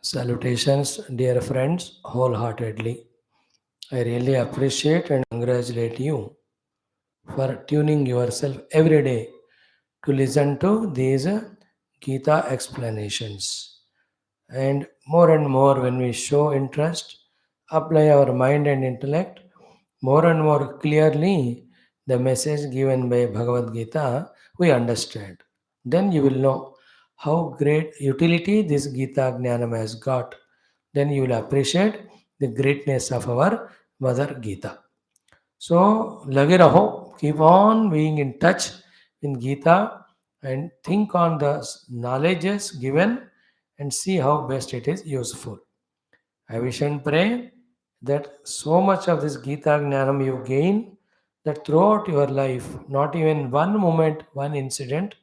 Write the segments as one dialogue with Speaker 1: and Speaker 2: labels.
Speaker 1: Salutations, dear friends, wholeheartedly. I really appreciate and congratulate you for tuning yourself every day to listen to these Geetha explanations. And more, when we show interest, apply our mind and intellect, more and more clearly the message given by Bhagavad Gita, we understand. Then you will know how great utility this Gita Jnanam has got. Then you will appreciate the greatness of our Mother Gita. So, lage raho, keep on being in touch in Gita and think on the knowledges given and see how best it is useful. I wish and pray that so much of this Gita Jnanam you gain that throughout your life, not even one moment, one incident,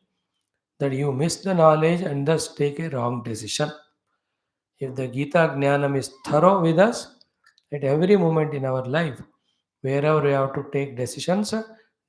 Speaker 1: that you miss the knowledge and thus take a wrong decision. If the Gita Jnanam is thorough with us at every moment in our life, wherever we have to take decisions,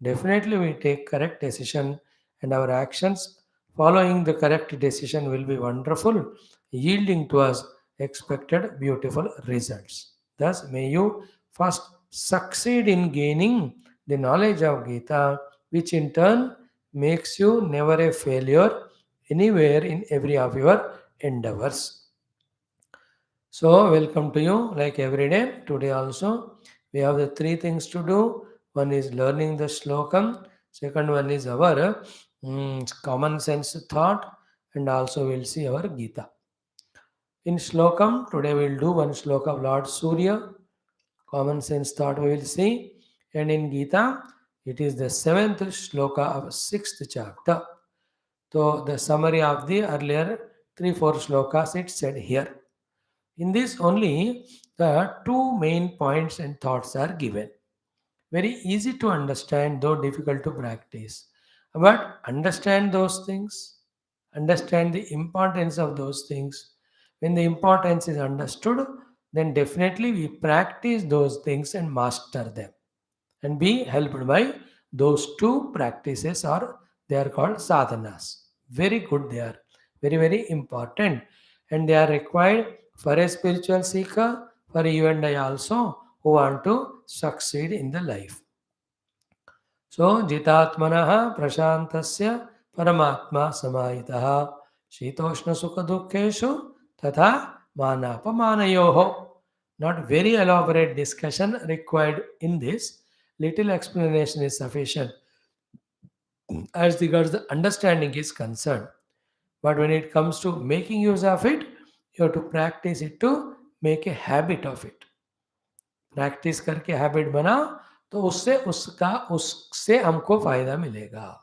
Speaker 1: definitely we take correct decision and our actions following the correct decision will be wonderful, yielding to us expected beautiful results. Thus, may you first succeed in gaining the knowledge of Gita, which in turn makes you never a failure anywhere in every of your endeavors. So, welcome to you like every day. Today also, we have the three things to do. One is learning the shlokam, second one is our common sense thought, and also we'll see our Gita. In shlokam, today we'll do one shloka of Lord Surya, common sense thought we will see, and in Gita, it is the seventh shloka of sixth chapter. So, the summary of the earlier 3-4 shlokas it said here. In this only the two main points and thoughts are given. Very easy to understand, though difficult to practice. But understand those things, understand the importance of those things. When the importance is understood, then definitely we practice those things and master them and be helped by those two practices, or they are called sadhanas. Very good, they are very, very important, and they are required for a spiritual seeker, for you and I also who want to succeed in the life. So, jitatmanah prashantasya paramatma samayitah shitoshna sukha dukkeshu tatha manapamanayoho. Not very elaborate discussion required in this. Little explanation is sufficient as regards the understanding is concerned. But when it comes to making use of it, you have to practice it to make a habit of it. Practice करके habit बना तो उससे हमको फायदा मिलेगा.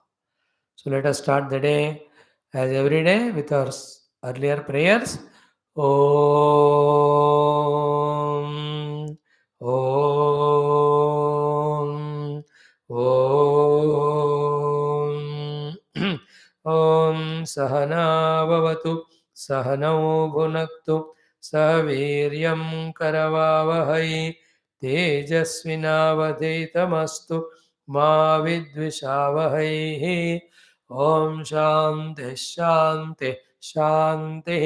Speaker 1: So let us start the day as every day with our earlier prayers. Om Om Om Om Sahana Bhavatu Sahanau Bhunaktu Saviryam Karavavahai तेजस्विनावधीतमस्तु मा विद्विषावहैः. ॐ शान्तिः शान्तिः शान्तिः.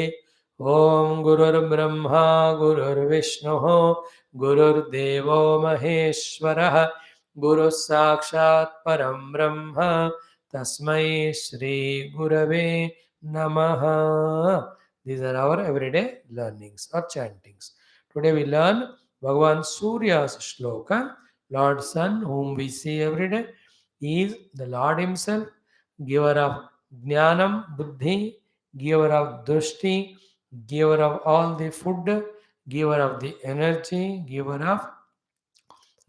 Speaker 1: ॐ गुरुर्ब्रह्मा गुरुर्विष्णुः गुरुर्देवो महेश्वरः गुरुः साक्षात् परं ब्रह्म तस्मै श्रीगुरवे नमः. These are our everyday learnings or chantings. Today we learn Bhagavan Surya's shloka. Lord Sun, whom we see every day, is the Lord Himself, giver of Jnanam, Buddhi, giver of Drishti, giver of all the food, giver of the energy, giver of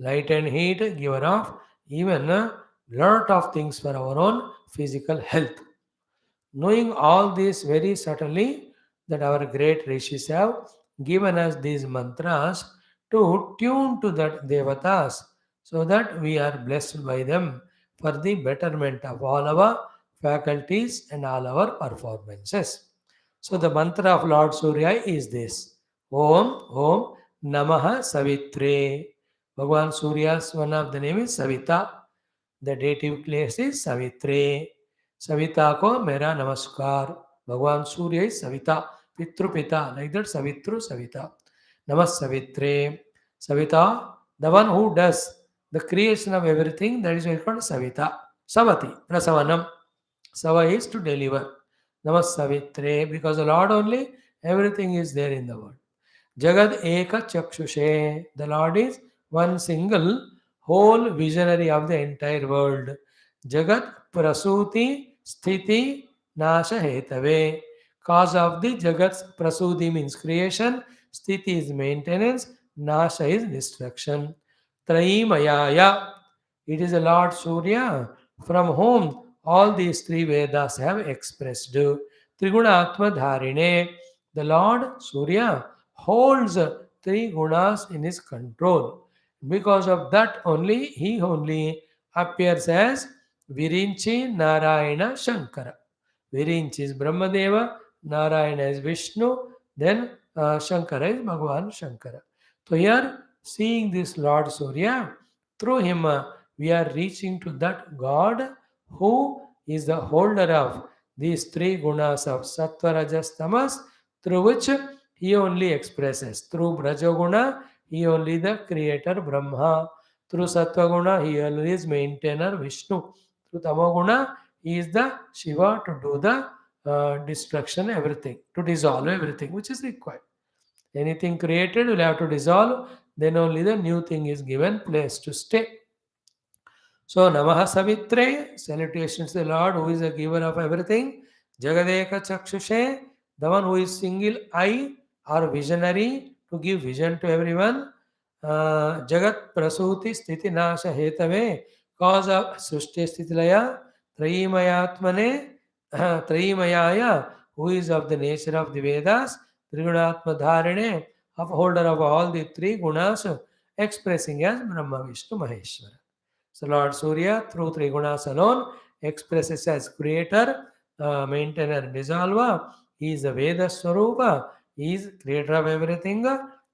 Speaker 1: light and heat, giver of even a lot of things for our own physical health. Knowing all this very subtly, that our great rishis have given us these mantras to tune to that devatas so that we are blessed by them for the betterment of all our faculties and all our performances. So the mantra of Lord Surya is this: Om Om Namaha Savitre. Bhagavan Surya's one of the name is Savita. The dative place is Savitre. Savita को मेरा नमस्कार. भगवान सूर्य is Savita, Pitrupita, like that Savitru Savita. Namas Savitre. Savita, the one who does the creation of everything, that is called Savita. Savati, Prasavanam. Sava is to deliver. Namas Savitre, because the Lord only, everything is there in the world. Jagad Eka Chakshushe. The Lord is one single whole visionary of the entire world. Jagat Prasuti Sthiti Nasha Hetave. Cause of the Jagat's Prasuti means creation, Sthiti is maintenance, Nasha is destruction. Traimayaya. It is the Lord Surya from whom all these three Vedas have expressed. Trigunatma Dharine. The Lord Surya holds three gunas in his control. Because of that only, he only appears as Virinchi Narayana Shankara. Virinchi is Brahmadeva, Narayana is Vishnu, then Shankara is Bhagavan Shankara. So here, seeing this Lord Surya, through him we are reaching to that God who is the holder of these three gunas of Sattva, Rajas, Tamas, through which he only expresses. Through Brajaguna, he only the creator Brahma. Through Sattva-guna, he only is maintainer Vishnu. Through Tamoguna, he is the Shiva to do the destruction, everything, to dissolve everything which is required. Anything created will have to dissolve, then only the new thing is given place to stay. So, Namaha Savitre, salutations to the Lord who is the giver of everything. Jagadeka Chakshushe, the one who is single eye or visionary to give vision to everyone. Jagat Prasuti Sthiti Nasha Hetave, cause of Srushti Sthitilaya, Trayimayatmane, Trayimayaya, who is of the nature of the Vedas, Trigunatma Dharine, upholder of all the three gunas, expressing as Brahma Vishnu Maheshwara. So Lord Surya, through three gunas alone, expresses as creator, maintainer, dissolver. He is the Veda Swarupa. He is creator of everything.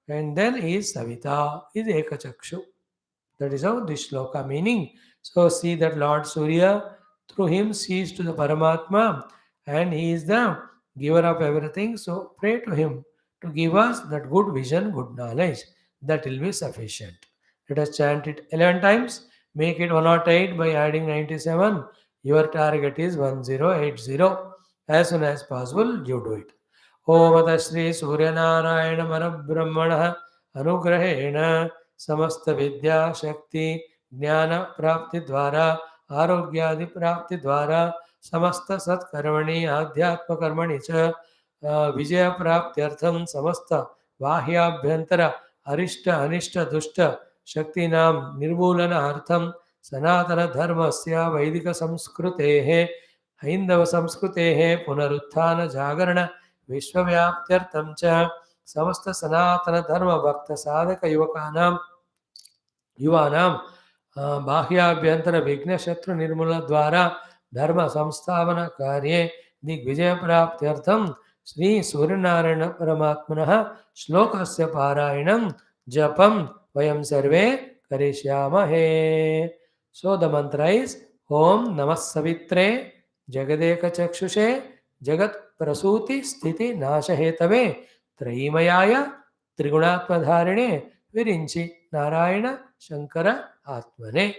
Speaker 1: And then he is Savita, he is Ekachakshu. That is how this shloka meaning. So see that Lord Surya, through him sees to the Paramatma, and he is the giver of everything. So pray to him to give us that good vision, good knowledge. That will be sufficient. Let us chant it 11 times. Make it 108 by adding 97. Your target is 1080. As soon as possible, you do it. ओम श्री सूर्यनारायण मन ब्रह्मण अनुग्रहेण समस्त विद्या शक्ति ज्ञान प्राप्ति द्वारा आरोग्यादि प्राप्ति द्वारा समस्त सत्कर्मणि आध्यात्म कर्मणि च विजय प्राप्त्यर्थं समस्त बाह्याभ्यंतर अरिष्ट अनिष्ट दुष्ट शक्तीनां निर्मूलनार्थं सनातन धर्मस्य वैदिक संस्कृतेः हैंदव संस्कृतेः पुनरुत्थान जागरण विश्वव्याप्त्यर्थं च समस्त सनातन धर्म भक्त साधक युवानां बाह्याभ्यंतर विघ्न शत्रु निर्मूलन द्वारा धर्म संस्थापन कार्ये दिग्विजय प्राप्त्यर्थं श्री सूर्यनारायण परमात्मनः श्लोकस्य पारायणं जपं वयं सर्वे करिष्यामहे. So the mantra is Om Namah Savitre Jagadeka Chakshushe Jagat Prasuti Sthiti Nasha Hetave Trayimayaya Trigunatma Dharine Virinchi Narayana Shankara Atmane.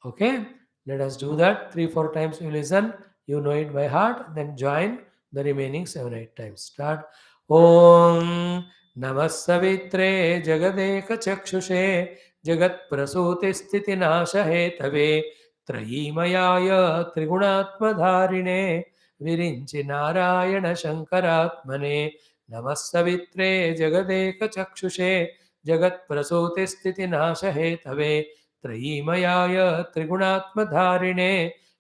Speaker 1: Okay, let us do that 3-4 times. You listen, you know it by heart, then join the remaining 7-8 times. Start. Om Namah Savitre Jagadeka Chakshushe Jagat Prasuti Sthiti Nasha Hetave Trayimayaya Trigunatma Dharine Virinchi Narayana Shankaratmane. Namah Savitre Jagadeka Chakshushe Jagat Prasuti Sthiti Nasha Hetave त्रयीमयाय त्रिगुणात्मधारिणे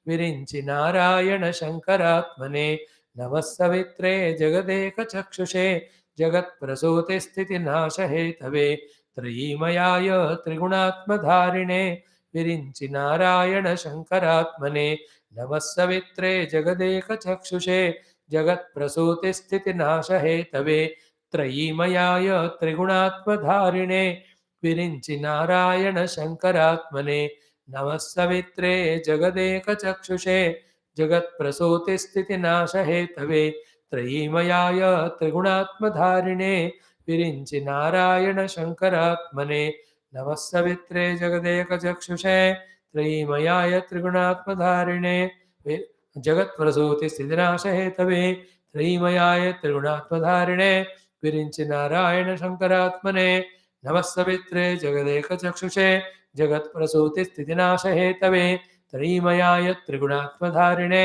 Speaker 1: विरिञ्चि Narayan शङ्करात्मने. नमः सवित्रे जगदेकचक्षुषे जगत्प्रसूतिस्थितिनाशहेतवे त्रयीमयाय त्रिगुणात्मधारिणे विरिञ्चि नारायण शङ्करात्मने. नमः सवित्रे जगदेकचक्षुषे जगत्प्रसूतिस्थितिनाशहेतवे त्रयीमयाय त्रिगुणात्मधारिणे विरिञ्चि नारायण शङ्करात्मने. नमः सवित्रे जगदेकचक्षुषे जगत्प्रसूतिस्थितिनाशहेतवे त्रयीमयाय त्रिगुणात्मधारिणे विरिञ्चि नारायण शङ्करात्मने नमः सवित्रे जगदेकचक्षुषे त्रयीमयाय त्रिगुणात्मधारिणे जगत्प्रसूतिस्थितिनाशहेतवे त्रयीमयाय त्रिगुणात्मधारिणे विरिञ्चि नारायण शङ्करात्मने नमः सवित्रे जगदेकचक्षुषे जगत्प्रसूतिस्थितिनाशहेतवे त्रयीमयाय त्रिगुणात्मधारिणे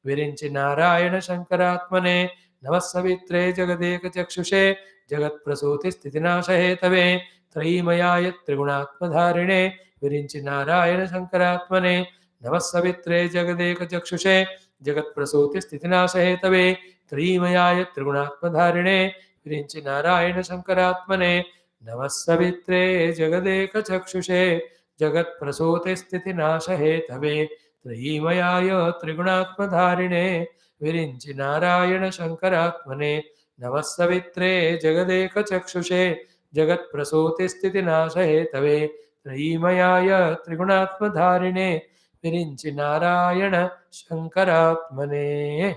Speaker 1: विरिञ्चि नारायण शङ्करात्मने नमः सवित्रे जगदेकचक्षुषे जगत्प्रसूतिस्थितिनाशहेतवे त्रयीमयाय त्रिगुणात्मधारिणे विरिञ्चि नारायण शङ्करात्मने नमः सवित्रे जगदेकचक्षुषे जगत्प्रसूतिस्थितिनाशहेतवे त्रयीमयाय त्रिगुणात्मधारिणे विरिञ्चि नारायण शङ्करात्मने नमः सवित्रे जगदेकचक्षुषे जगत्प्रसूतिस्थितिनाशहेतवे त्रयीमयाय त्रिगुणात्मधारिणे विरिञ्चि नारायण शङ्करात्मने नमः सवित्रे जगदेकचक्षुषे जगत्प्रसूतिस्थितिनाशहेतवे त्रयीमयाय त्रिगुणात्मधारिणे विरिञ्चि Narayan शङ्करात्मने.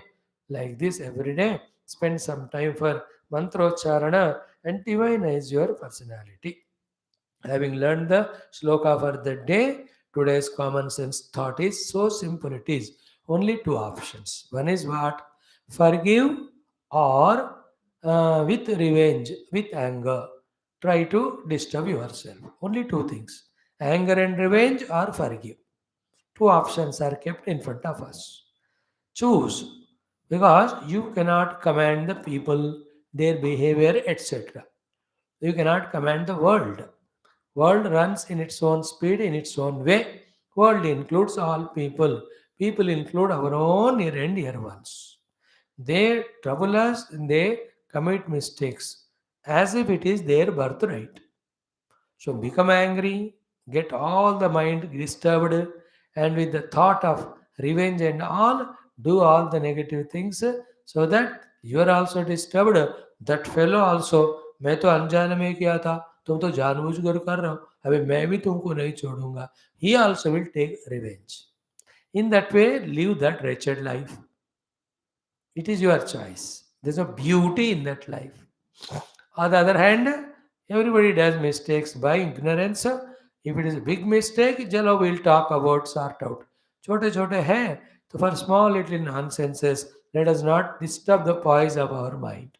Speaker 1: Like this every day, spend some time for mantrocharana and divinize your personality. Having learned the shloka for the day, today's common sense thought is so simple it is. Only two options. One is what? Forgive or with revenge, with anger. Try to disturb yourself. Only two things. Anger and revenge or forgive. Two options are kept in front of us. Choose because you cannot command the people, their behavior, etc. You cannot command the world. World runs in its own speed, in its own way. World includes all people. People include our own near and dear ones. They trouble us and they commit mistakes as if it is their birthright. So become angry, get all the mind disturbed, and with the thought of revenge and all, do all the negative things so that you are also disturbed. That fellow also, मैं तो अनजाने में किया था, तुम तो जानबूझकर कर रहे हो, अभी मैं भी तुमको नहीं छोड़ूंगा. He also will take revenge. In that way, live that wretched life. It is your choice. There's a beauty in that life. On the other hand, everybody does mistakes by ignorance. If it is a big mistake, chalo we'll talk about sort out. छोटे छोटे हैं तो for small little nonsenses, let us not disturb the poise of our mind.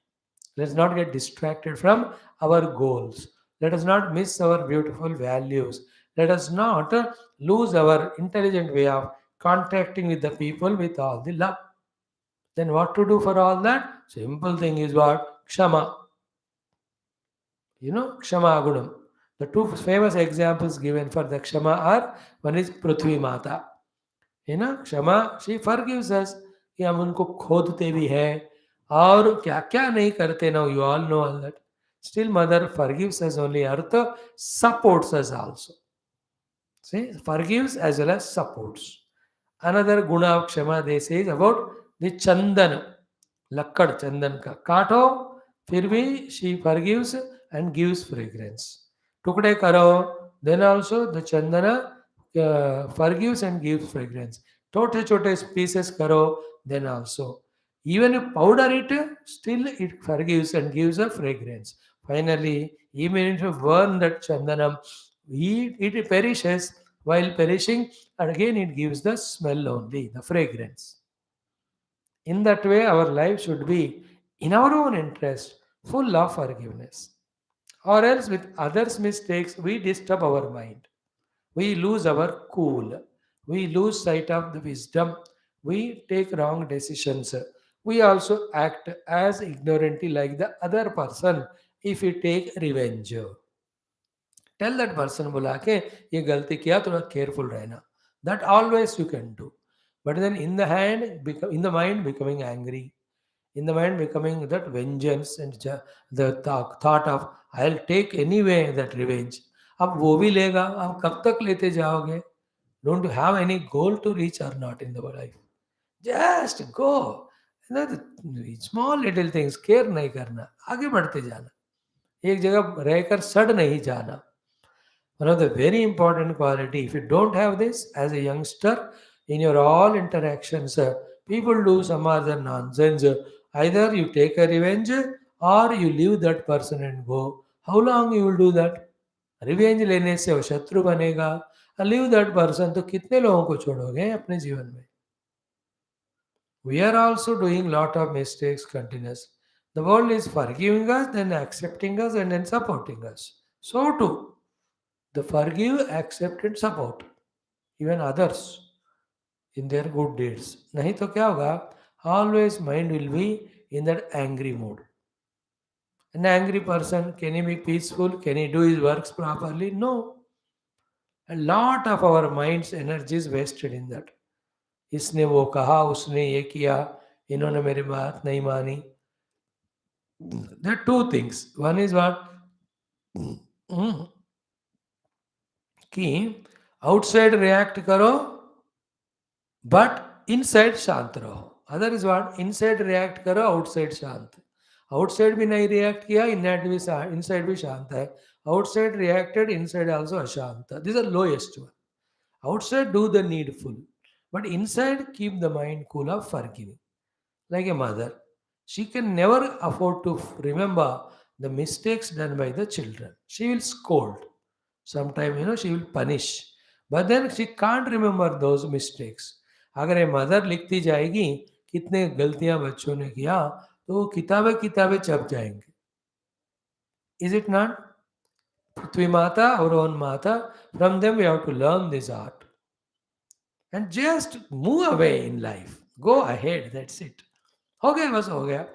Speaker 1: Let's not get distracted from our goals. Let us not miss our beautiful values. Let us not lose our intelligent way of contacting with the people with all the love. Then what to do for all that? Simple thing is what? Kshama. Kshama Gunam. The two famous examples given for the Kshama are, one is Prithvi Mata. Kshama, she forgives us कि हम उनको खोदते भी हैं और क्या क्या नहीं करते. Now you all know all that. Still mother forgives us only. Earth supports us also. See, forgives as well as supports. Another guna of Kshama they say is about the Chandan. Lakkad Chandan ka. Kato, फिर भी she forgives and gives fragrance. Tukde karo, then also the chandana forgives and gives fragrance. Chote pieces karo, then also. Even if powder it, still it forgives and gives a fragrance. Finally, even if you burn that chandanam, it perishes. While perishing, and again it gives the smell only, the fragrance. In that way, our life should be in our own interest, full of forgiveness. Or else, with others' mistakes, we disturb our mind. We lose our cool. We lose sight of the wisdom. We take wrong decisions. We also act as ignorantly like the other person if we take revenge. Tell that person बुला के ये गलती किया थोड़ा careful रहना. That always you can do. But then in the in the mind becoming angry, in the mind becoming that vengeance and the thought of I'll take anyway that revenge. अब वो भी लेगा, अब कब तक लेते जाओगे? Don't you have any goal to reach or not in the life? Just go. Small little things care नहीं करना, आगे बढ़ते जाना. एक जगह रहकर सड़ नहीं जाना. One of the very important quality, if you don't have this as a youngster, In your all interactions, people do some other nonsense. Either you take a revenge or you leave that person and go. How long you will do that? Revenge लेने से वो शत्रु बनेगा. Leave that person. तो कितने लोगों को छोड़ोगे अपने जीवन में? We are also doing lot of mistakes continuous. The world is forgiving us, then accepting us, and then supporting us. So too, the forgive, accept, and support even others in their good deeds. नहीं तो क्या होगा? Always mind will be in that angry mood. An angry person, can he be peaceful? Can he do his works properly? No. A lot of our mind's energy is wasted in that. इसने वो कहा, उसने ये किया, इन्होंने मेरी बात नहीं मानी. There are two things. One is what? Hmm, कि आउटसाइड रिएक्ट करो बट इनसाइड शांत रहो. Other is what? Inside react करो, आउटसाइड शांत. आउटसाइड भी नहीं रिएक्ट किया, इनसाइड भी शांत है. आउटसाइड रिएक्टेड, इनसाइड आल्सो अशांत. This are lowest one. Outside do the needful, but inside keep the mind cool of forgiving. Like a mother, she can never afford to remember the mistakes done by the children. She will scold. Sometimes, she will punish. But then she can't remember those mistakes. अगर ये mother लिखती जाएगी कितने गलतियां बच्चों ने किया, तो वो किताबें किताबें छप जाएंगे. Is it not? पृथ्वी माता, our own mata, from them we have to learn this art. And just move away in life. Go ahead, that's it. हो गया बस हो गया.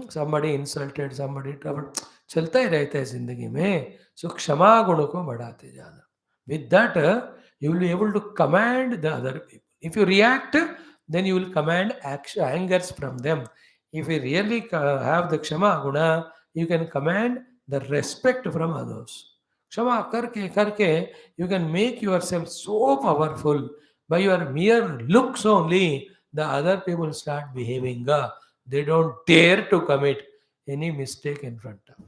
Speaker 1: somebody insulted, somebody troubled. चलता ही रहता है जिंदगी में. सो क्षमा गुण को बढ़ाते जाना. With that, you will be able to command the other people. If you react, then you will command angers from them. If you really have the kshama guna, you can command the respect from others. क्षमा करके करके you can make yourself so powerful. By your mere looks only, the other people start behaving. They don't dare to commit any mistake in front of.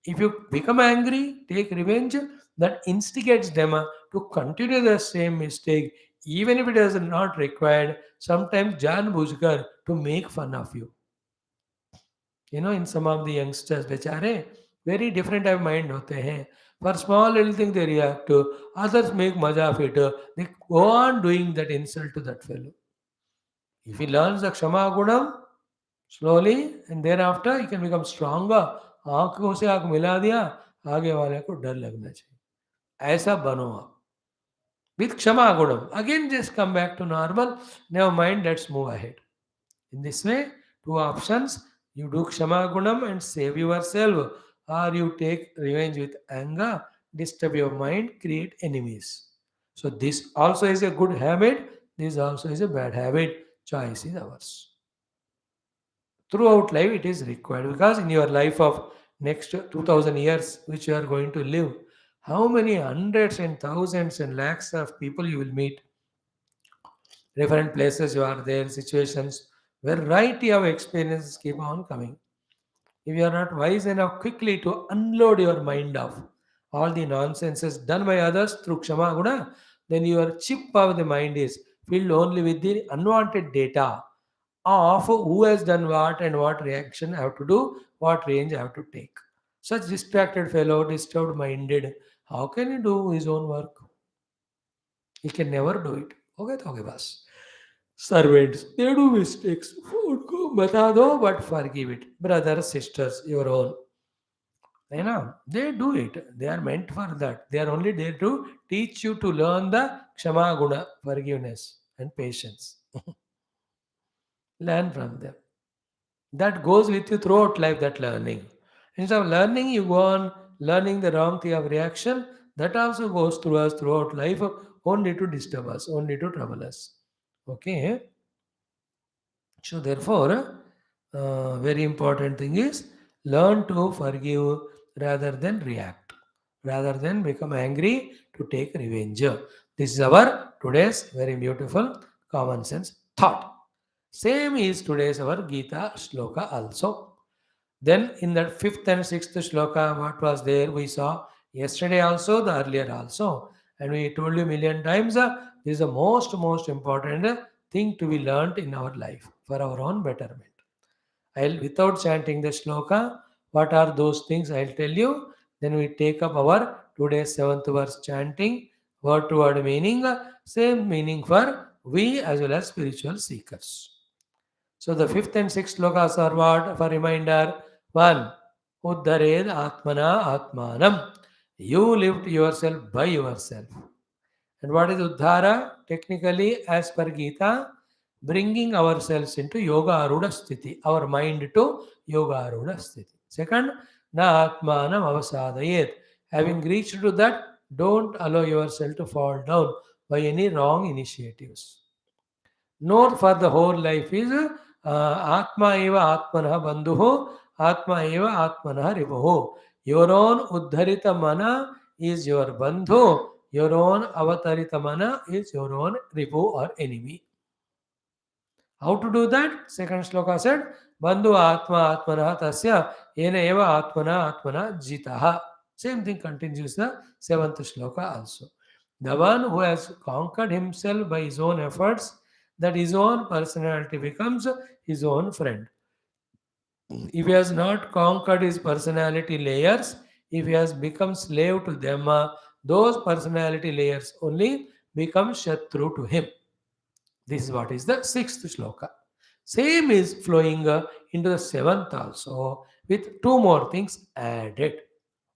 Speaker 1: If you become angry, take revenge, that instigates them to continue the same mistake, even if it is not required, sometimes Jan Bujkar to make fun of you. In some of the youngsters, बेचारे very different type of mind होते हैं. For small little thing they react to, others make maja of it. They go on doing that insult to that fellow. If he learns the Kshama Gunam, slowly and thereafter he can become stronger. आंखों से आंख मिला दिया, आगे वाले को डर लगना चाहिए. ऐसा बनो आप. With Kshama Gunam. Again, just come back to normal. Never mind, let's move ahead. In this way, two options. You do Kshama Gunam and save yourself, or you take revenge with anger, disturb your mind, create enemies. So, this also is a good habit. This also is a bad habit. Choice is ours. Throughout life, it is required because in your life of next 2000 years, which you are going to live, how many hundreds and thousands and lakhs of people you will meet, different places you are there, situations, variety of experiences keep on coming. If you are not wise enough quickly to unload your mind of all the nonsenses done by others through Kshama Guna, then your chip of the mind is filled only with the unwanted data of who has done what and what reaction I have to do, what range I have to take. Such distracted fellow, disturbed minded, how can he do his own work? He can never do it. Okay, तो होगे बस. Servants, they do mistakes. उनको बता दो, but forgive it. Brothers, sisters, your own. They do it. They are meant for that. They are only there to teach you to learn the Kshama Guna, forgiveness and patience. Learn from them. That goes with you throughout life, that learning. Instead of learning, you go on learning the wrong thing of reaction. That also goes through us throughout life, only to disturb us, only to trouble us. Okay. So therefore, very important thing is learn to forgive rather than react, rather than become angry to take revenge. This is our today's very beautiful common sense thought. Same is today's our Geetha shloka also. Then in that fifth and sixth shloka, what was there? We saw yesterday also, the earlier also. And we told you million times, This is the most important thing to be learnt in our life for our own betterment. I'll without chanting the shloka, what are those things I'll tell you. Then we take up our today's seventh verse chanting, word to word meaning, same meaning for we as well as spiritual seekers. So the fifth and sixth slokas are what? For reminder, one, Uddhared Atmana Atmanam. You lift yourself by yourself. And what is Uddhara? Technically, as per Gita, bringing ourselves into Yoga Arudha Sthiti, our mind to Yoga Arudha Sthiti. Second, Na Atmanam Avasadayet. Having reached to that, don't allow yourself to fall down by any wrong initiatives. Nor for the whole life is Atma eva Atmanah Bandhuho, Atma eva Atmanah Ripuho. Your own Uddharita Mana is your Bandhu, your own Avatarita Mana is your own Ripu or enemy. How to do that? Second shloka said, Bandhu Atma Atmanah Tasya Yena eva Atmana Atmana Jitaha. Same thing continues the seventh shloka also. The one who has conquered himself by his own efforts, that his own personality becomes his own friend. If he has not conquered his personality layers, if he has become slave to them, those personality layers only become shatru to him. This is what is the sixth shloka. Same is flowing into the seventh also with two more things added.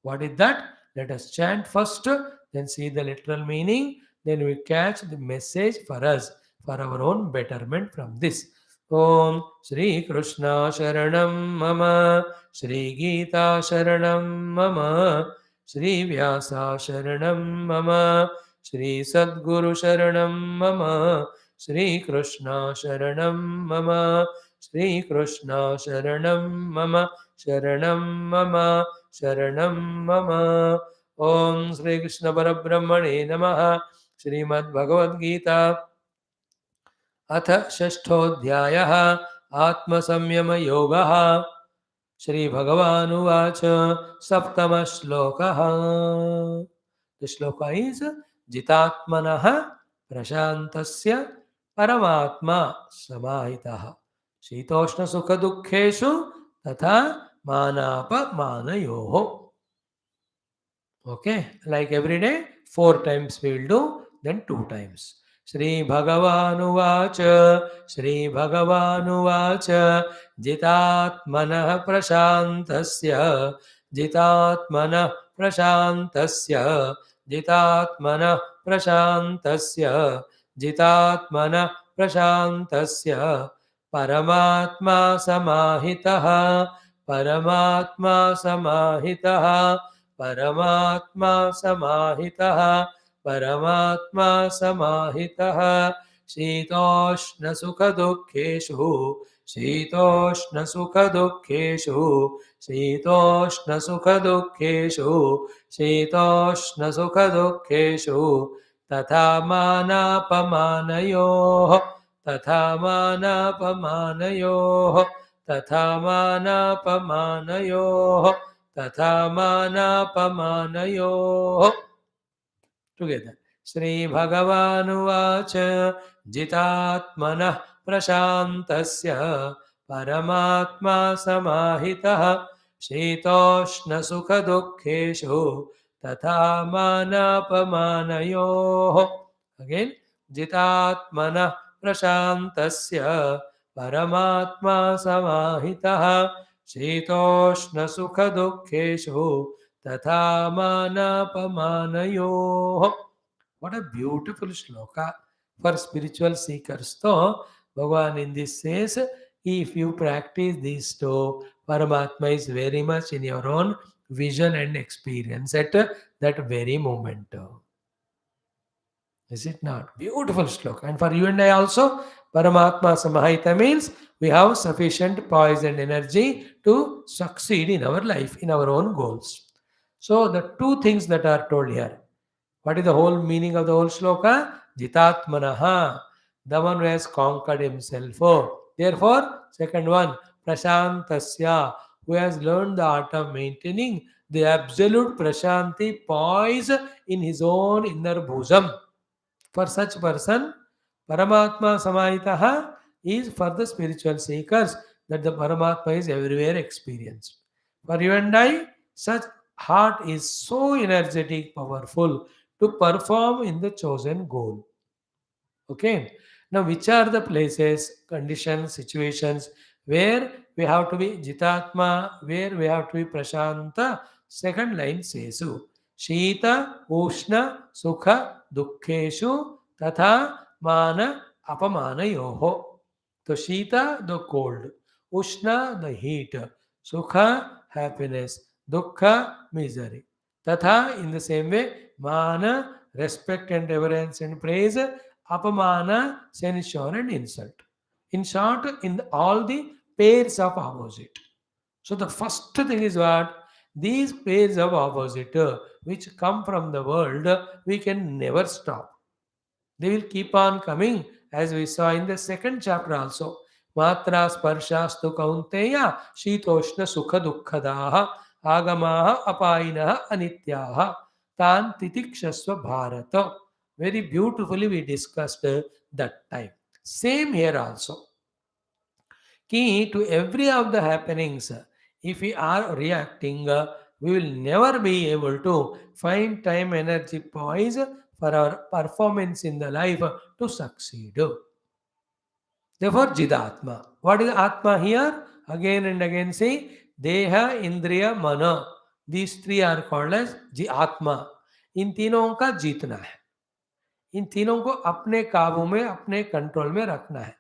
Speaker 1: What is that? Let us chant first, then see the literal meaning, then we catch the message for us, for our own betterment from this. Om Shri Krishna Sharanam Mama, Shri Geetha Sharanam Mama, Shri Vyasa Sharanam Mama, Shri Sadguru Sharanam Mama, Shri Krishna Sharanam Mama, Shri Krishna Sharanam Mama, Sharanam Mama, Sharanam Mama. Om Shri Krishna Parabrahmane Namaha. Shrimad Bhagavad Gita अथ षष्ठोऽध्यायः आत्मसंयमयोगः श्रीभगवानुवाच सप्तमश्लोकः. The shloka is जितात्मनः प्रशान्तस्य परमात्मा समाहितः शीतोष्णसुखदुःखेषु तथा मानापमानयोः. Okay, like every day, 4 times we will do, then 2 times. Shri Bhagavanuvach, Shri Bhagavanuvach, Jitatmanah Prashantasya, Jitatmanah Prashantasya, Jitatmanah Prashantasya, Jitatmanah Prashantasya, Paramatma Samahitaha, Paramatma Samahitaha, Paramatma Samahitaha, Paramatma Samahitaha, Shitoshna Sukha Dukkheshu, Shitoshna Sukha Dukkheshu, Shitoshna Sukha Dukkheshu, Shitoshna Sukha Dukkheshu, Tatha Manapamanayoh, Tatha Manapamanayoh, Tatha Manapamanayoh, तथा मानापमानयोः. Together. Shri Bhagavanuvach Jitatmanah Prashantasya Paramatma Samahitah Shitoshna Sukha Dukkheshu Tatha Manapamanayoh. Again. Jitatmanah Prashantasya Paramatma Samahitah Shitoshna Sukha Dukkheshu Tatha Manapamanayoh. What a beautiful shloka for spiritual seekers. So, Bhagavan in this says, if you practice these two, Paramatma is very much in your own vision and experience at that very moment. Is it not? Beautiful shloka. And for you and I also, Paramatma Samahita means we have sufficient poise and energy to succeed in our life, in our own goals. So the two things that are told here. What is the whole meaning of the whole shloka? Jitatmanaha, the one who has conquered himself. Oh, therefore, second one, Prashantasya, who has learned the art of maintaining the absolute Prashanti poise in his own inner bosom. For such person, Paramatma Samahitaha is for the spiritual seekers that the Paramatma is everywhere experienced. For you and I, such heart is so energetic, powerful to perform in the chosen goal. Okay. Now, which are the places, conditions, situations where we have to be Jitatma, where we have to be Prashanta? Second line says, Shita, Ushna, Sukha, Dukkheshu, Tatha, Mana, Apamana Yoho. So, Shita, the cold, Ushna, the heat, Sukha, happiness, Dukkha, misery. Tatha, in the same way, Mana, respect and reverence and praise, apamana, censure and insult. In short, in all the pairs of opposite. So the first thing is what? These pairs of opposite which come from the world, we can never stop. They will keep on coming as we saw in the second chapter also. Matra sparshastu kaunteya shitoshna sukha dukkhadaha agamaha apayinaha anityaha tan titikshasva bharata. Very beautifully we discussed that time. Same here also. Key to every of the happenings, if we are reacting, we will never be able to find time, energy, poise for our performance in the life to succeed. Therefore, Jidatma. What is Atma here? Again and again say, Deha, Indriya, Mana. These three are called as Atma. इन तीनों का जीतना है. इन तीनों को अपने काबू में, अपने कंट्रोल में रखना है.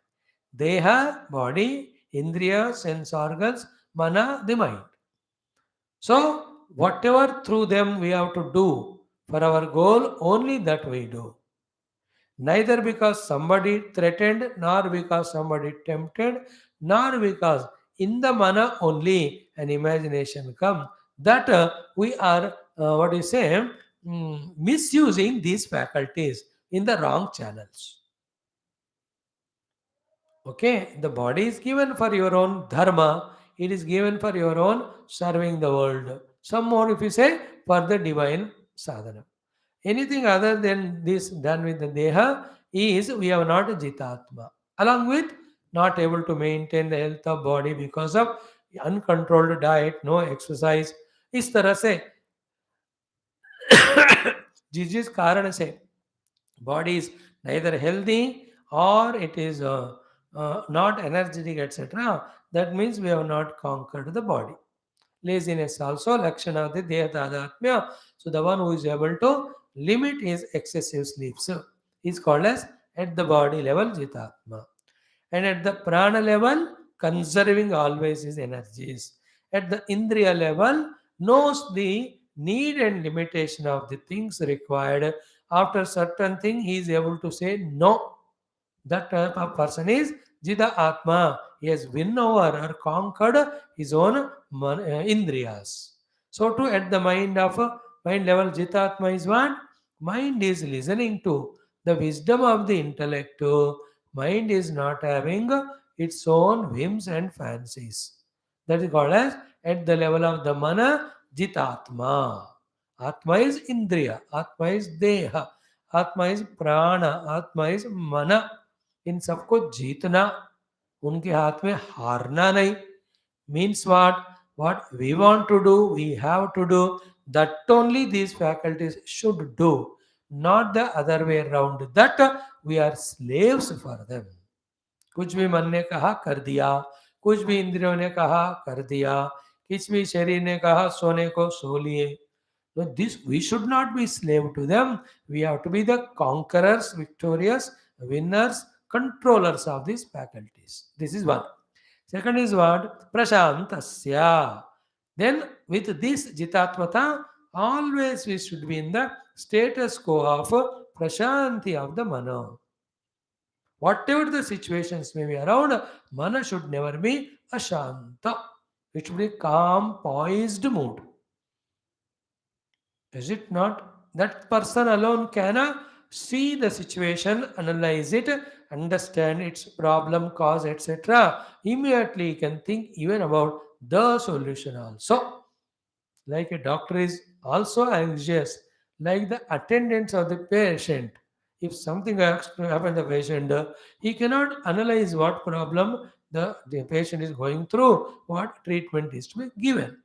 Speaker 1: देहा, बॉडी, इंद्रिय, sense organs, mana, the mind. So, whatever through them we have to do for our goal, only that we do. Neither because somebody threatened, nor because somebody tempted, nor because in the mana only an imagination come that we are what do you say misusing these faculties in the wrong channels. Okay, the body is given for your own dharma, it is given for your own serving the world. Some more, if you say, for the divine sadhana. Anything other than this done with the deha is we have not a jitatma. Along with not able to maintain the health of body because of uncontrolled diet, no exercise. इस तरह से जिस जिस कारण से body is neither healthy or it is not energetic, etc. That means we have not conquered the body. Laziness also, lakshana of the dehatadhatmya. So the one who is able to limit his excessive sleeps is called as at the body level jitatma. And at the prana level, conserving always his energies. At the indriya level, knows the need and limitation of the things required. After certain thing, he is able to say no. That type of person is Jida Atma. He has win over or conquered his own indriyas. So to at the mind level, Jita Atma is what? Mind is listening to the wisdom of the intellect. Mind is not having its own whims and fancies. That is called as at the level of the mana, Jitatma. Atma is Indriya, Atma is Deha, Atma is Prana, Atma is Mana. इन सबको जीतना, उनके हाथ में हारना नहीं. Means what we want to do, we have to do. That only these faculties should do, not the other way around. That we are slaves for them. कुछ भी मन ने कहा कर दिया, कुछ भी इंद्रियों ने कहा कर दिया, किस भी शरीर ने कहा सोने को सो लिए. So this we should not be slave to them. We have to be the conquerors, victorious, winners, controllers of these faculties. This is one. Second is what? Prashantasya. Then with this jitatmata, always we should be in the status quo of prashanti of the mana. Whatever the situations may be around, mana should never be ashanta. It should be calm, poised mood. Is it not? That person alone can see the situation, analyze it, understand its problem, cause, etc. Immediately he can think even about the solution also. Like a doctor is also anxious, like the attendants of the patient. If something has to happen to the patient, he cannot analyze what problem the patient is going through, what treatment is to be given.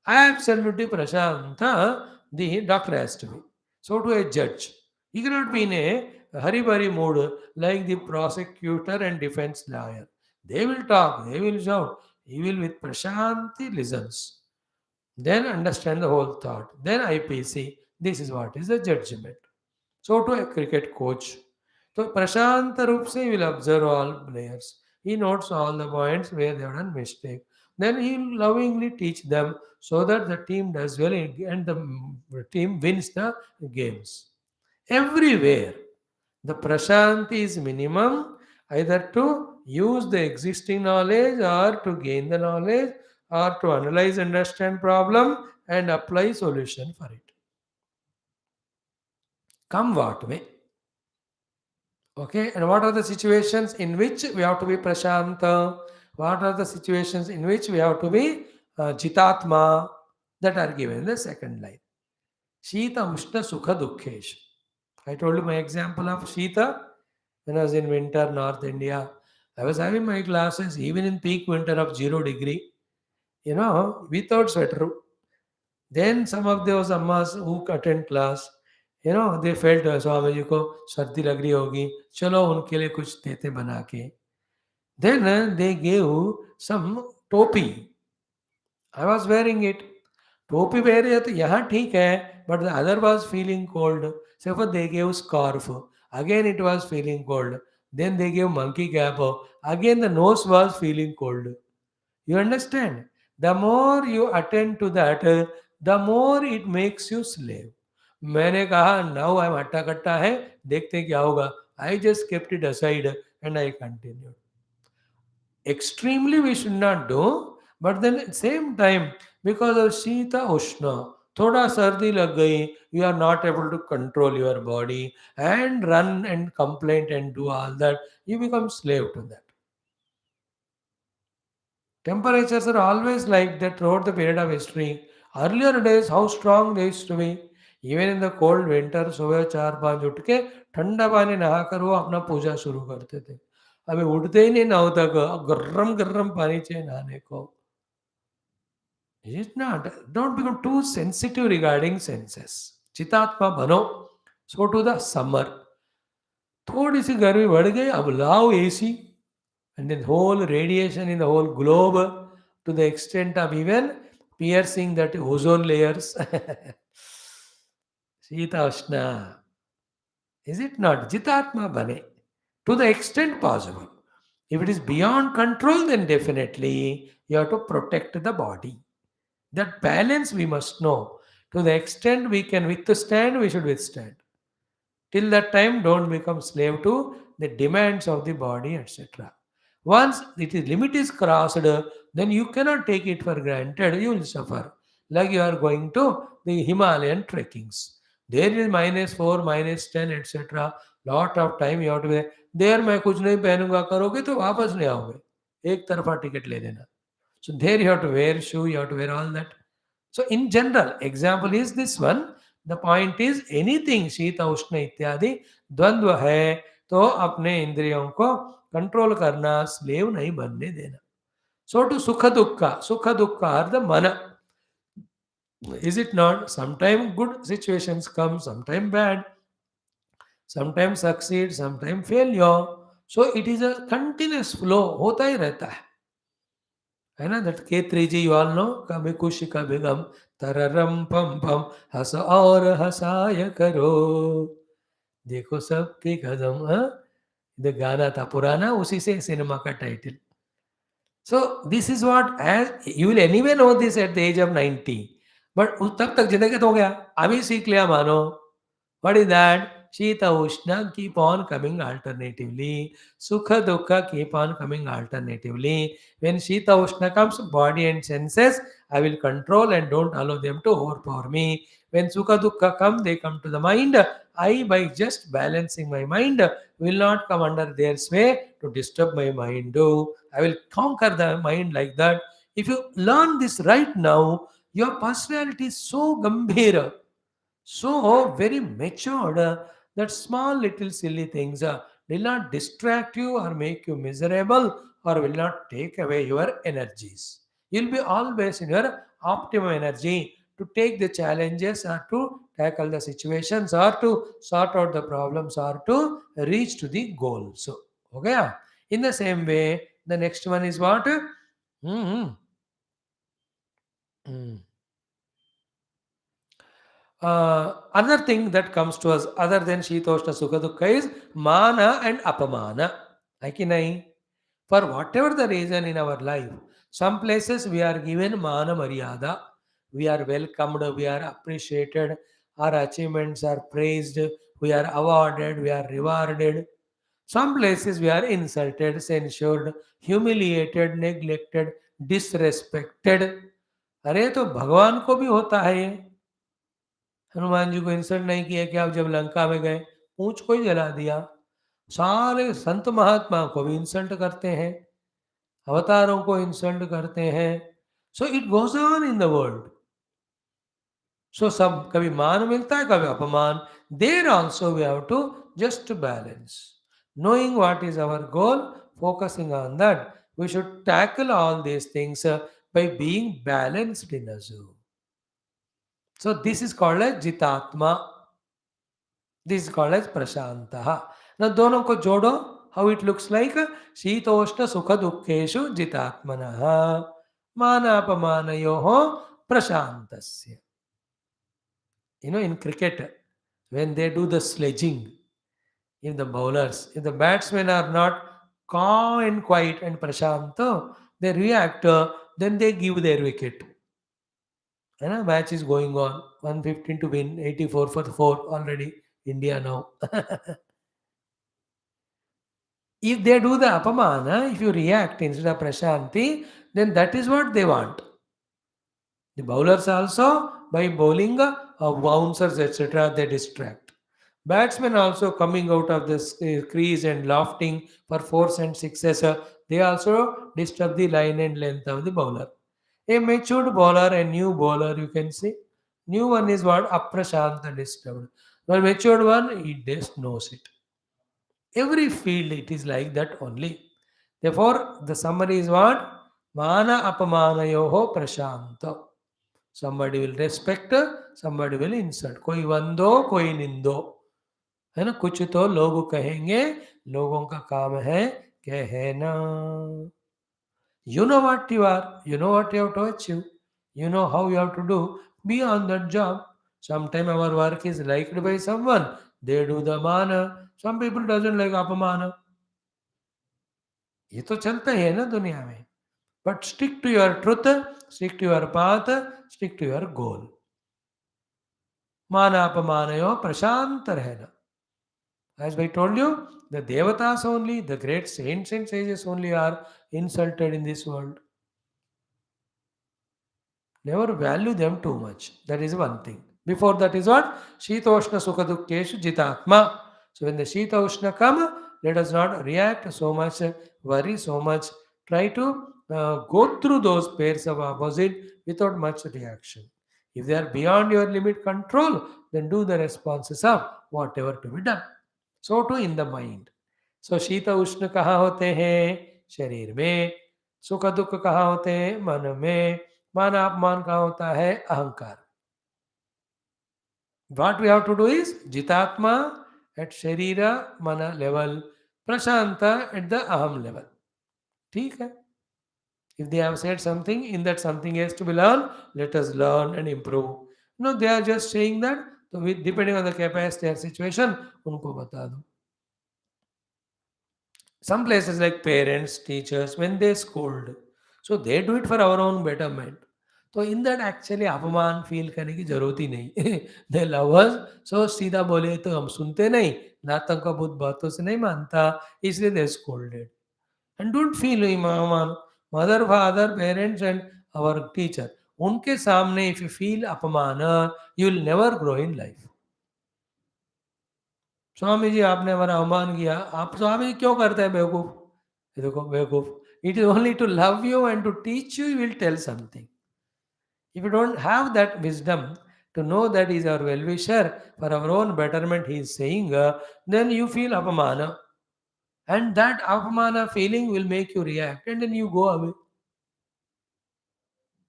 Speaker 1: Absolutely Prashanta, the doctor has to be. So to a judge. He cannot be in a hurry-burry mood like the prosecutor and defense lawyer. They will talk, they will shout. He will with Prashanti listens. Then understand the whole thought. Then IPC. This is what is the judgment. So to a cricket coach. So Prashant रूप से will observe all players. He notes all the points where they have done mistake. Then he will lovingly teach them so that the team does well and the team wins the games. Everywhere, the Prashanti is minimum either to use the existing knowledge or to gain the knowledge or to analyze, understand problem and apply solution for it. Come what may. Okay, and what are the situations in which we have to be Prashanta? What are the situations in which we have to be Jitatma? That are given in the second line. Shita Ushna Sukha Dukkhesh. I told you my example of Shita when I was in winter, North India. I was having my classes even in peak winter of 0 degree, without sweater. Then some of those ammas who attend class, they felt Swami ji को सर्दी लग रही होगी, चलो उनके लिए कुछ देते बना के. Then they gave some topi. I was wearing it. टोपी पहने तो यहाँ ठीक है, but the other was feeling cold. So they gave scarf. Again it was feeling cold. Then they gave monkey cap. Again the nose was feeling cold. You understand? The more you attend to that, the more it makes you slave. मैंने कहा now I'm अट्टा कट्टा है, देखते हैं क्या होगा. I just kept it aside and I continued. Extremely we should not do, but then at same time because of शीता उष्ण थोड़ा सर्दी लग गई, you are not able to control your body and run and complain and do all that, you become slave to that. Temperatures are always like that throughout the period of history. Earlier days, how strong they used to be. Even in the cold winter, सुबह 4-5 उठ के ठंडा पानी नहाकर वो अपना पूजा शुरू करते थे. अभी उठते ही नहीं नहाओ तक, गरम गरम पानी चाहिए नहाने को. Is it not? Don't become too sensitive regarding senses. चितात्मा बनो. So to the summer. थोड़ी सी गर्मी बढ़ गई, अब लाओ AC. And then whole radiation in the whole globe to the extent of even piercing that ozone layers. Sita Ushna. Is it not? Jitatma Bane. To the extent possible. If it is beyond control, then definitely you have to protect the body. That balance we must know. To the extent we can withstand, we should withstand. Till that time, don't become slave to the demands of the body, etc. Once the limit is crossed, then you cannot take it for granted. You will suffer. Like you are going to the Himalayan trekkings. There is -4, -10, etc. Lot of time you have to be there. मैं कुछ नहीं पहनूंगा करोगे तो वापस नहीं आओगे. एक तरफा टिकट ले लेना. So there you have to wear shoe, you have to wear all that. So in general, example is this one. The point is anything शीता उष्ण इत्यादि द्वंद्व है तो अपने इंद्रियों को कंट्रोल करना, स्लेव नहीं बनने देना. So to सुख दुख are the mana. Is it not? Sometimes good situations come, sometimes bad, sometimes succeed, sometimes failure. So it is a continuous flow. होता ही रहता है ना. That K3G you all know. कभी खुशी कभी गम तररम पम पम हंस और हंसाय करो देखो सबके कदम. ये गाना था पुराना, उसी से सिनेमा का title. So this is what, as you will anyway know this at the age of 90, but तब तक जिंदगी तो हो गया, अभी सीख लिया मानो. What is that? Shita Ushna keep on coming alternatively. Sukha Dukha keep on coming alternatively. When Shita Ushna comes, body and senses, I will control and don't allow them to overpower me. When Sukha Dukha come, they come to the mind. I, by just balancing my mind, will not come under their sway to disturb my mind. I will conquer the mind like that. If you learn this right now, your personality is so gambhira, so very matured that small little silly things will not distract you or make you miserable or will not take away your energies. You'll be always in your optimum energy to take the challenges or to tackle the situations or to sort out the problems or to reach to the goal. So, okay. In the same way, the next one is what? Mhm. Mm. Another thing that comes to us other than Shitoshna Sukha Dukkha is Mana and Apamana. Like in I, for whatever the reason in our life, some places we are given Mana Maryada, we are welcomed, we are appreciated, our achievements are praised, we are awarded, we are rewarded. Some places we are insulted, censured, humiliated, neglected, disrespected. अरे तो भगवान को भी होता है ये। हनुमान जी को insult नहीं किया कि आप जब लंका में गए पूंछ को ही जला दिया। सारे संत महात्मा को भी इंसल्ट करते हैं, अवतारों को इंसल्ट करते हैं। So it goes on in the world. So सब कभी मान मिलता है, कभी अपमान। There also we have to just balance, knowing what is our goal, focusing on that. We should tackle all these things by being balanced in us. So this is called as jitatma. This is called as prashantaha. Now दोनों को जोड़ो. How it looks like? शीतोष्ण सुख दुखेषु जितात्मनः मानापमानयोः प्रशान्तस्य. In cricket, when they do the sledging, if the bowlers, if the batsmen are not calm and quiet and prashanta, they react, then they give their wicket. And match is going on. 115 to win, 84 for the four already. India now. If they do the apamana, if you react instead of prashanti, then that is what they want. The bowlers also, by bowling bouncers, etc., they distract. Batsmen also coming out of this crease and lofting for fours and sixes, they also disturb the line and length of the bowler. A matured bowler, a new bowler, you can see. New one is what? Aprashanta disturbed. Well, matured one, he just knows it. Every field it is like that only. Therefore, the summary is what? Mana apamanayoho prashanta. Somebody will respect, somebody will insult. कोई वंदो कोई निंदो, है ना? कुछ तो लोग कहेंगे, लोगों का काम है कहना. You know what you are, you know what you have to achieve, you know how you have to do. Be on that job. Sometime our work is liked by someone, they do the mana. Some people doesn't like apamana. ये तो चलता ही है ना दुनिया में. But stick to your truth, stick to your path, stick to your goal. मानापमानयो प्रशांत रहना. As I told you, the devatas only, the great saints and sages only are insulted in this world. Never value them too much. That is one thing. Before that is what? Shitoshna Sukha Dukkeshu Jitatma. So when the Shita Ushna come, let us not react so much, worry so much. Try to go through those pairs of opposite without much reaction. If they are beyond your limit control, then do the responses of whatever to be done. So too in the mind. So शीत उष्ण कहाँ होते हैं? शरीर में. सुख दुख कहाँ होते हैं? मन में. मान अपमान कहाँ होता है? अहंकार. What we have to do is jitatma at sharira mana level, prashanta at the aham level. ठीक है? If they have said something, in that something has to be learned, let us learn and improve. No, they are just saying that, so depending on the capacity and situation, उनको बता दो. Some places like parents, teachers, when they scold, so they do it for our own betterment. तो in that actually अपमान feel करने की जरूरत ही नहीं. दे love us, सो सीधा बोले तो हम सुनते नहीं, नातों का बुद्ध बातों से नहीं मानता, इसलिए they scolded. And don't feel अपमान. Mother father parents and our teacher, उनके सामने इफ यू फील अपमान, you will never grow in life. Swami ji आपने हमारा अवमान किया, आप स्वामी जी क्यों करते हैं बेवकूफ? ये देखो बेवकूफ. It is only to love you and to teach you, will tell something. If you don't have that wisdom, to know that he is our well-wisher for our own betterment, he is saying, then you feel apamana. And that apamana feeling will make you react and then you go away.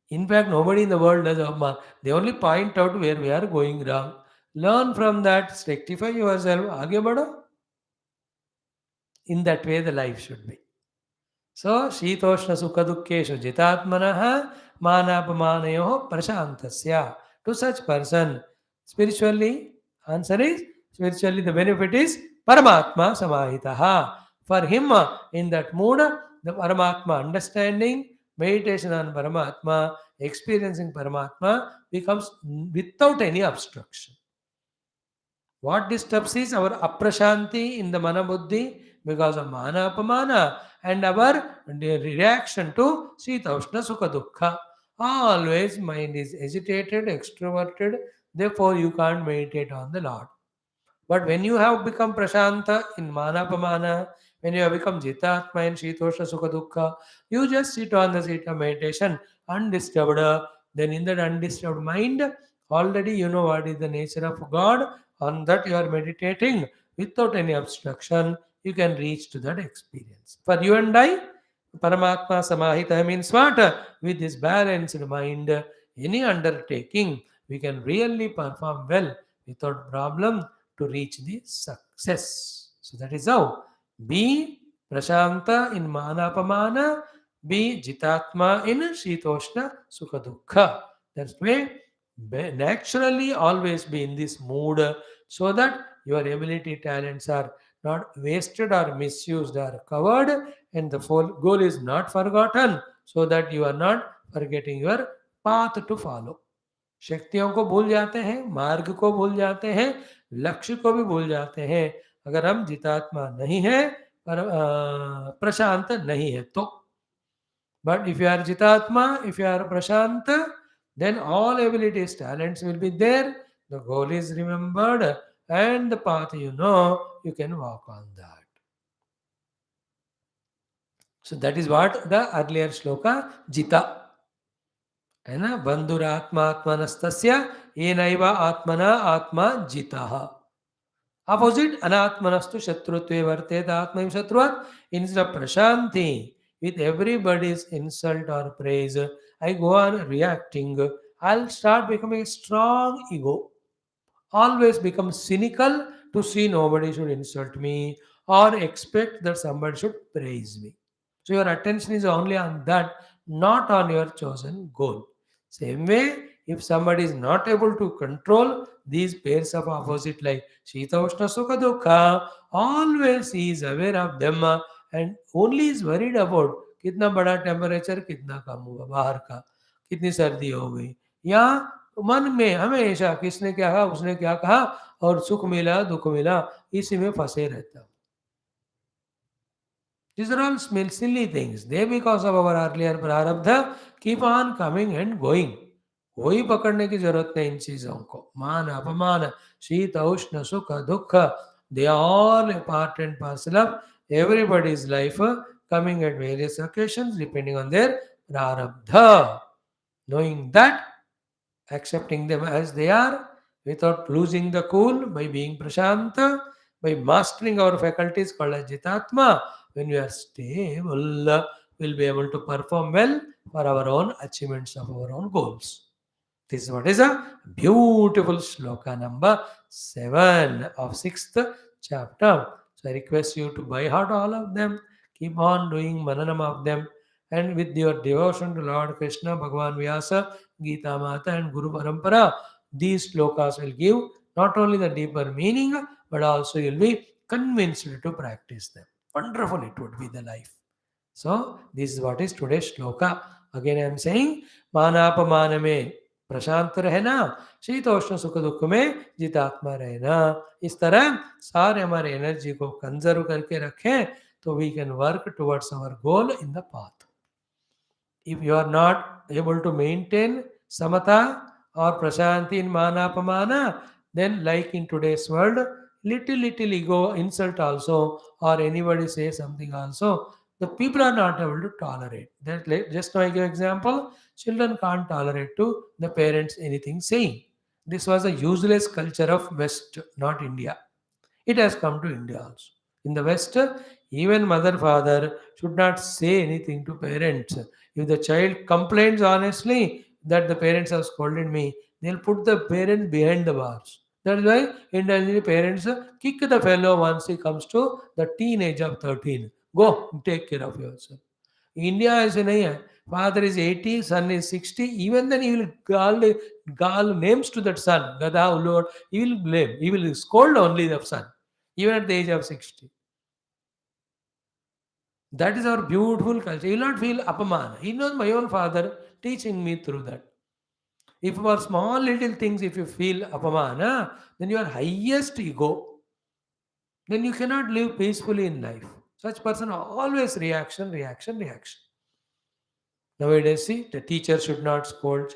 Speaker 1: In fact, nobody in the world does apamana. They only point out where we are going wrong. Learn from that, rectify yourself, aage bado. In that way, the life should be. So, Shitoshna Sukha Dukkeshu Jitatmanaha Manapamanayoho Prashantasya. To such person, spiritually, answer is, spiritually the benefit is Paramatma Samahitaha. For him, in that mood, the Paramatma understanding, meditation on Paramatma, experiencing Paramatma becomes without any obstruction. What disturbs is our aprashanti in the mana buddhi because of mana apamana and our reaction to sita ushna sukha dukkha. Always mind is agitated, extroverted, therefore you can't meditate on the Lord. But when you have become prashanta in manapamana, when you have become jitatma in shitosha sukha dukkha, you just sit on the seat of meditation undisturbed. Then in that undisturbed mind, already you know what is the nature of God. On that you are meditating without any obstruction. You can reach to that experience. For you and I, Paramatma Samahita means what? With this balanced mind, any undertaking we can really perform well without problem to reach the success. So that is how. Be Prashanta in Manapamana, be Jitatma in Shitoshna Sukha Dukkha. That's way naturally always be in this mood so that your ability talents are not wasted or misused or covered and the full goal is not forgotten so that you are not forgetting your path to follow. शक्तियों को भूल जाते हैं, मार्ग को भूल जाते हैं, लक्ष्य को भी भूल जाते हैं अगर हम जितात्मा नहीं है पर प्रशांत नहीं है तो. But if you are jitatma, if you are prashant, then all abilities, talents will be there, the goal is remembered and the path you know, you can walk on that. So that is what the earlier shloka jita है ना. बंधुरात्मात्मनस्तस्य येनैव आत्मना आत्मा जितः. Opposite anatmanastu shatrutve vartet atma shatruvat. Instead of prashanti with everybody's insult or praise, I go on reacting. I'll start becoming a strong ego. Always become cynical to see nobody should insult me or expect that somebody should praise me. So your attention is only on that, not on your chosen goal. Same way, if somebody is not able to control these pairs of opposite like Shita Ushna Sukha Dukha, always he is aware of them and only is worried about कितना बड़ा temperature कितना कम हुआ बाहर का, कितनी सर्दी हो गई, या मन में हमेशा किसने क्या कहा उसने क्या कहा और सुख मिला दुख मिला इसी में फंसे रहता हूँ. These are all silly things. They, because of our earlier prarabdha, keep on coming and going. कोई पकड़ने की जरूरत नहीं इन चीजों को. मान अपमान शीत उष्ण सुख दुख, they are all a part and parcel of everybody's life, coming at various occasions depending on their prarabdha. Knowing that, accepting them as they are without losing the cool by being prashanta, by mastering our faculties called as jitatma, when we are stable, we'll be able to perform well for our own achievements of our own goals. This is what is a beautiful shloka number 7 of 6th chapter. So I request you to by heart all of them, keep on doing mananam of them, and with your devotion to Lord Krishna, Bhagavan Vyasa, Geetha Mata and Guru Parampara, these shlokas will give not only the deeper meaning, but also you'll be convinced to practice them. Wonderful it would be the life. So this is what is today's shloka. Again I am saying, Manapman में प्रशांत रहना, शीतोष्ण सुख दुख में जितात्मा रहना. इस तरह सारे हमारे एनर्जी को कंजर्व करके रखें तो we can work towards our goal in the path. If you are not able to maintain samatha or prashanti in manapamana, then like in today's world, little ego insult also, or anybody say something also, the people are not able to tolerate. Just now I give example, children can't tolerate to the parents anything saying. This was a useless culture of West, not India. It has come to India also. In the West, even mother, father should not say anything to parents. If the child complains honestly that the parents have scolded me, they'll put the parent behind the bars. That is why Indian parents kick the fellow once he comes to the teenage of 13. Go, take care of yourself. India ऐसे नहीं है. Father is 80, son is 60. Even then, he will call names to that son. Gada, Lord. He will blame. He will scold only the son, even at the age of 60. That is our beautiful culture. You will not feel apamana. He knows my own father teaching me through that. If for small little things, if you feel apamana, then your highest ego, then you cannot live peacefully in life. Such person always reaction, reaction, reaction. Nowadays, see, the teacher should not scold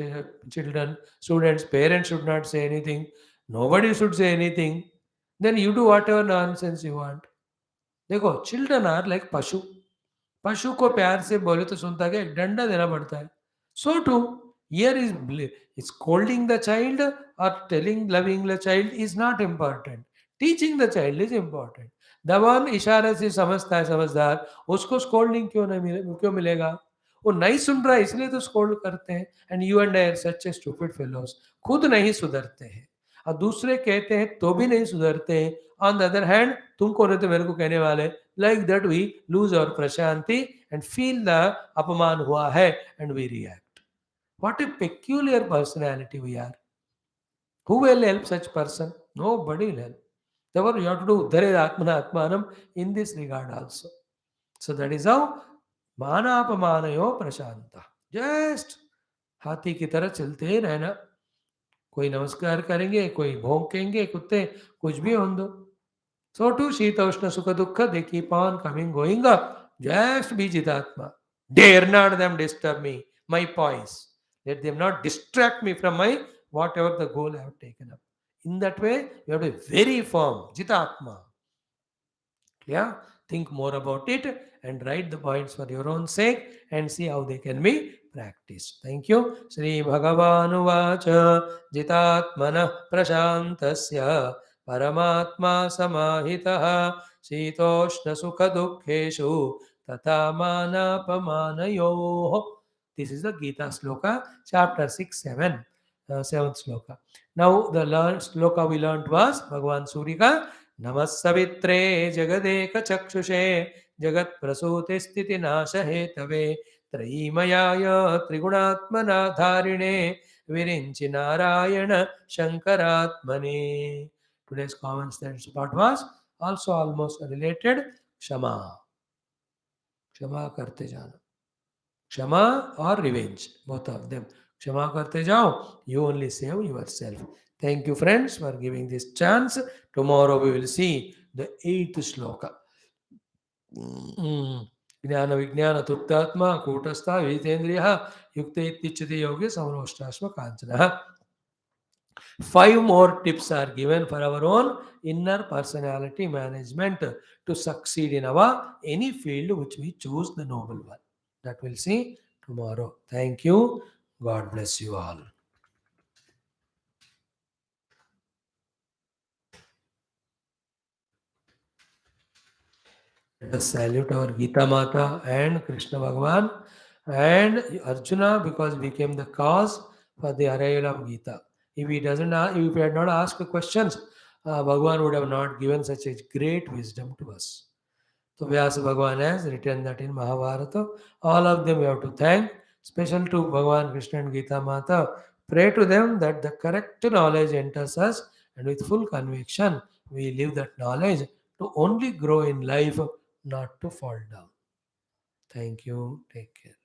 Speaker 1: children, students, parents should not say anything. Nobody should say anything. Then you do whatever nonsense you want. देखो children are like पशु. पशु को प्यार से बोले तो सुनता क्या, एक डंडा देना पड़ता है. So too, here is scolding the child or telling loving the child is not important. Teaching the child is important. The one इशारे से समझता है समझदार, उसको स्कोल्डिंग क्यों मिलेगा? वो नहीं सुन रहा है इसलिए तो स्कोल्ड करते हैं. And you and I are such a stupid fellows. खुद नहीं सुधरते हैं और दूसरे कहते हैं तो भी नहीं सुधरते हैं. ऑन द अदर हैंड, तुम कौन रहते मेरे को कहने वाले? Like that, we lose our prashanti and feel the apaman hua hai and we react. What a peculiar personality we are. Who will help such person? Nobody will help. Therefore, you have to do Uddhare Atmana Atmanam in this regard also. So that is how Manapamanayo Prashanta. Just हाथी की तरह चलते ही रहना. कोई नमस्कार करेंगे, कोई भौंकेंगे कुत्ते, कुछ भी हों दो. So too, Shita Ushna Sukha Dukkha, they keep on coming, going up. Just be Jitatma. Dare not them disturb me, my poise. Let them not distract me from my whatever the goal I have taken up. In that way, you have to be very firm, Jitatma. Yeah, think more about it and write the points for your own sake and see how they can be practiced. Thank you. Sri Bhagavanuvacha Jitatmana Prashantasya Paramatma Samahitaha Sitoshna Sukha Dukkheshu Tata Manapamanayoho. This is the Gita Sloka, chapter 6, 7, 7th Sloka. Now, the sloka we learned was Bhagavan Surya नमः सवित्रे जगदेकचक्षुषे जगत्प्रसूतिस्थितिनाशहेतवे त्रयीमयाय त्रिगुणात्मनाधारिणे विरिञ्चि Narayan शङ्करात्मने. Today's common sense part was also almost related. क्षमा, क्षमा करते जाना. क्षमा or revenge, both of them. क्षमा करते जाओ, you only save yourself. Thank you, friends, for giving this chance. Tomorrow we will see the 8th shloka. ज्ञान विज्ञान तृप्तात्मा कूटस्थ विजितेन्द्रिय युक्त इत्युच्यते योगे समलोष्टाश्म कांचन. 5 more tips are given for our own inner personality management to succeed in our any field which we choose the noble one. That we'll see tomorrow. Thank you. God bless you all. Let us salute our Geetha Mata and Krishna Bhagavan and Arjuna because he became the cause for the arrival of Gita. If he doesn't, if he had not asked questions, Bhagavan would have not given such a great wisdom to us. So Vyasa Bhagavan has written that in Mahabharata. All of them we have to thank. Special to Bhagavan Krishna and Geetha Mata. Pray to them that the correct knowledge enters us and with full conviction we live that knowledge to only grow in life, not to fall down. Thank you. Take care.